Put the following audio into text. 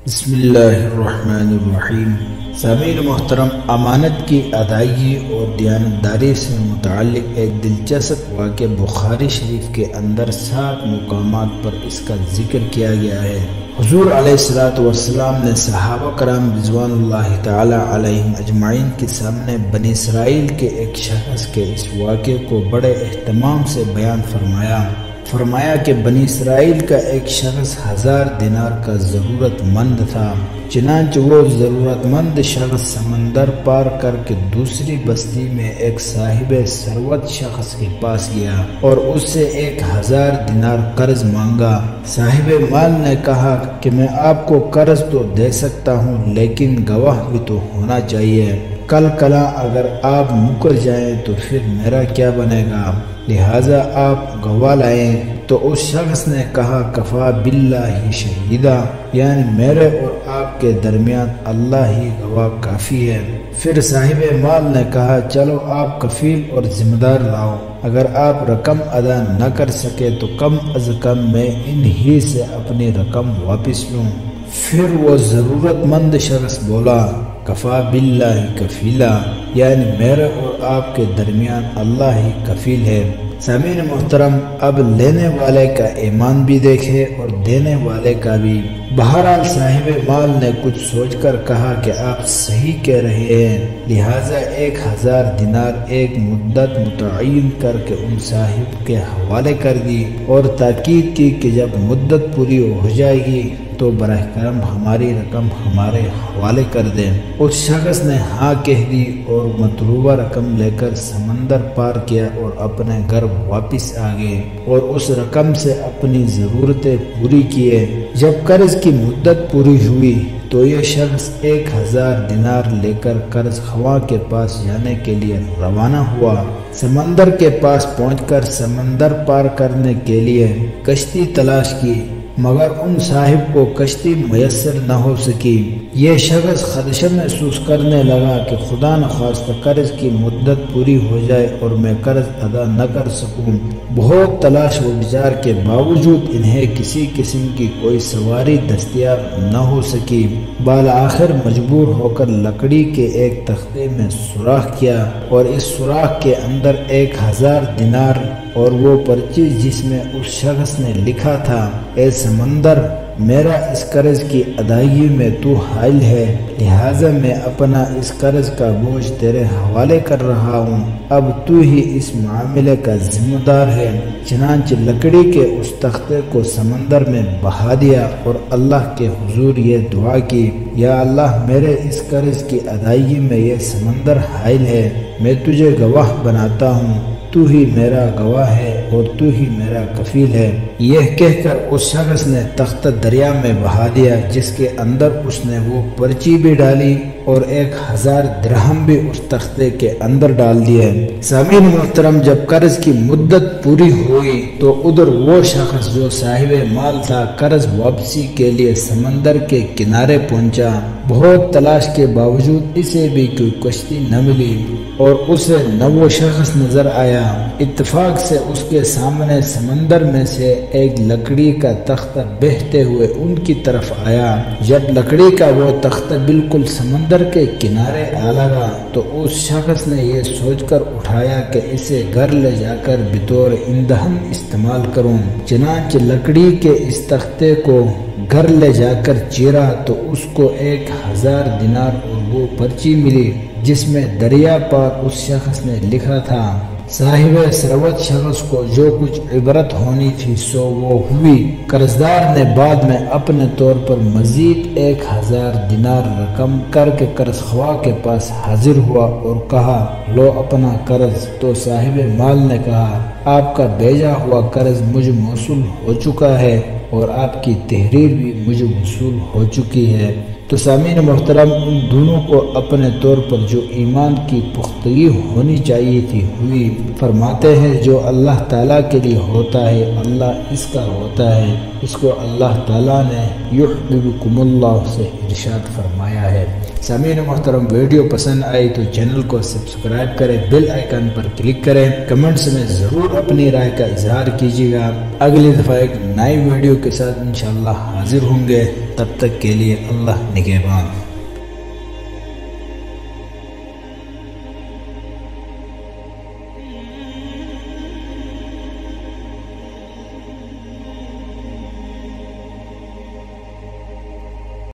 بسم اللہ الرحمن الرحیم۔ سامعین محترم، امانت کی ادائیگی اور دیانتداری سے متعلق ایک دلچسپ واقعہ بخاری شریف کے اندر 7 مقامات پر اس کا ذکر کیا گیا ہے۔ حضور علیہ الصلوۃ والسلام نے صحابہ کرام رضوان اللہ تعالی علیہم اجمعین کے سامنے بنی اسرائیل کے ایک شخص کے اس واقعے کو بڑے اہتمام سے بیان فرمایا کہ بنی اسرائیل کا ایک شخص 1000 دینار کا ضرورت مند تھا، چنانچہ وہ ضرورت مند شخص سمندر پار کر کے دوسری بستی میں ایک صاحب ثروت شخص کے پاس گیا اور اس سے 1000 دینار قرض مانگا۔ صاحب مال نے کہا کہ میں آپ کو قرض تو دے سکتا ہوں، لیکن گواہ بھی تو ہونا چاہیے، کل کلا اگر آپ مکر جائیں تو پھر میرا کیا بنے گا، لہٰذا آپ گواہ لائیں۔ تو اس شخص نے کہا کفا باللہ شہیدہ، یعنی میرے اور آپ کے درمیان اللہ ہی گواہ کافی ہے۔ پھر صاحب مال نے کہا چلو آپ کفیل اور ذمہ دار لاؤ، اگر آپ رقم ادا نہ کر سکے تو کم از کم میں انہی سے اپنی رقم واپس لوں۔ پھر وہ ضرورت مند شخص بولا کفا باللہ کفیلا، یعنی میرے اور آپ کے درمیان اللہ ہی کفیل ہے۔ سامعین محترم، اب لینے والے کا ایمان بھی دیکھے اور دینے والے کا بھی۔ بہرحال صاحب مال نے کچھ سوچ کر کہا کہ آپ صحیح کہہ رہے ہیں، لہٰذا 1000 دینار ایک مدت متعین کر کے ان صاحب کے حوالے کر دی اور تاکید کی کہ جب مدت پوری ہو جائے گی تو براہ کرم ہماری رقم ہمارے حوالے کر دیں۔ اس شخص نے ہاں کہہ دی اور مطلوبہ رقم لے کر سمندر پار کیا اور اپنے گھر واپس آ گئے اور اس رقم سے اپنی ضرورتیں پوری کیے۔ جب قرض کی مدت پوری ہوئی تو یہ شخص 1000 دینار لے کر قرض خواہ کے پاس جانے کے لیے روانہ ہوا۔ سمندر کے پاس پہنچ کر سمندر پار کرنے کے لیے کشتی تلاش کی، مگر ان صاحب کو کشتی میسر نہ ہو سکی۔ یہ شخص خدشہ محسوس کرنے لگا کہ خدا نخواستہ قرض کی مدت پوری ہو جائے اور میں قرض ادا نہ کر سکوں۔ بہت تلاش و گزار کے باوجود انہیں کسی قسم کی کوئی سواری دستیاب نہ ہو سکی۔ بالآخر مجبور ہو کر لکڑی کے ایک تختے میں سوراخ کیا اور اس سوراخ کے اندر 1000 دینار اور وہ پرچی جس میں اس شخص نے لکھا تھا اے سمندر، میرا اس قرض کی ادائیگی میں تو حائل ہے، لہٰذا میں اپنا اس قرض کا بوجھ تیرے حوالے کر رہا ہوں، اب تو ہی اس معاملے کا ذمہ دار ہے۔ چنانچہ لکڑی کے اس تختے کو سمندر میں بہا دیا اور اللہ کے حضور یہ دعا کی، یا اللہ میرے اس قرض کی ادائیگی میں یہ سمندر حائل ہے، میں تجھے گواہ بناتا ہوں، تو ہی میرا گواہ ہے اور تو ہی میرا کفیل ہے۔ یہ کہہ کر اس شخص نے تخت دریا میں بہا دیا، جس کے اندر اس نے وہ پرچی بھی ڈالی اور 1000 درہم بھی اس تختے کے اندر ڈال دیے۔ سامعین محترم، جب قرض کی مدت پوری ہوئی تو ادھر وہ شخص جو صاحب مال تھا قرض واپسی کے لیے سمندر کے کنارے پہنچا۔ بہت تلاش کے باوجود اسے بھی کوئی کشتی نہ ملی اور اسے نہ وہ شخص نظر آیا۔ اتفاق سے اس کے سامنے سمندر میں سے ایک لکڑی کا تختہ بہتے ہوئے ان کی طرف آیا۔ جب لکڑی کا وہ تختہ بالکل سمندر کے کنارے آ لگا تو اس شخص نے یہ سوچ کر اٹھایا کہ اسے گھر لے جا کر بطور ایندھن استعمال کروں۔ چنانچہ لکڑی کے اس تختے کو گھر لے جا کر چیرا تو اس کو 1000 دینار اور وہ پرچی ملی جس میں دریا پار اس شخص نے لکھا تھا۔ صاحب ثروت شخص کو جو کچھ عبرت ہونی تھی سو وہ ہوئی۔ قرضدار نے بعد میں اپنے طور پر مزید 1000 دینار رقم کر کے قرض خواہ کے پاس حاضر ہوا اور کہا لو اپنا قرض۔ تو صاحب مال نے کہا آپ کا بھیجا ہوا قرض مجھ موصول ہو چکا ہے اور آپ کی تحریر بھی مجھ موصول ہو چکی ہے۔ تو سامعین محترم، ان دونوں کو اپنے طور پر جو ایمان کی پختگی ہونی چاہیے تھی ہوئی۔ فرماتے ہیں جو اللہ تعالیٰ کے لیے ہوتا ہے اللہ اس کا ہوتا ہے، اس کو اللہ تعالیٰ نے یحببکم اللہ سے ارشاد فرمایا ہے۔ سامعین محترم ویڈیو پسند آئی تو چینل کو سبسکرائب کریں، بیل آئیکن پر کلک کریں، کمنٹس میں ضرور اپنی رائے کا اظہار کیجیے گا۔ اگلی دفعہ ایک نئی ویڈیو کے ساتھ انشاءاللہ حاضر ہوں گے، تب تک کے لیے اللہ نگہبان۔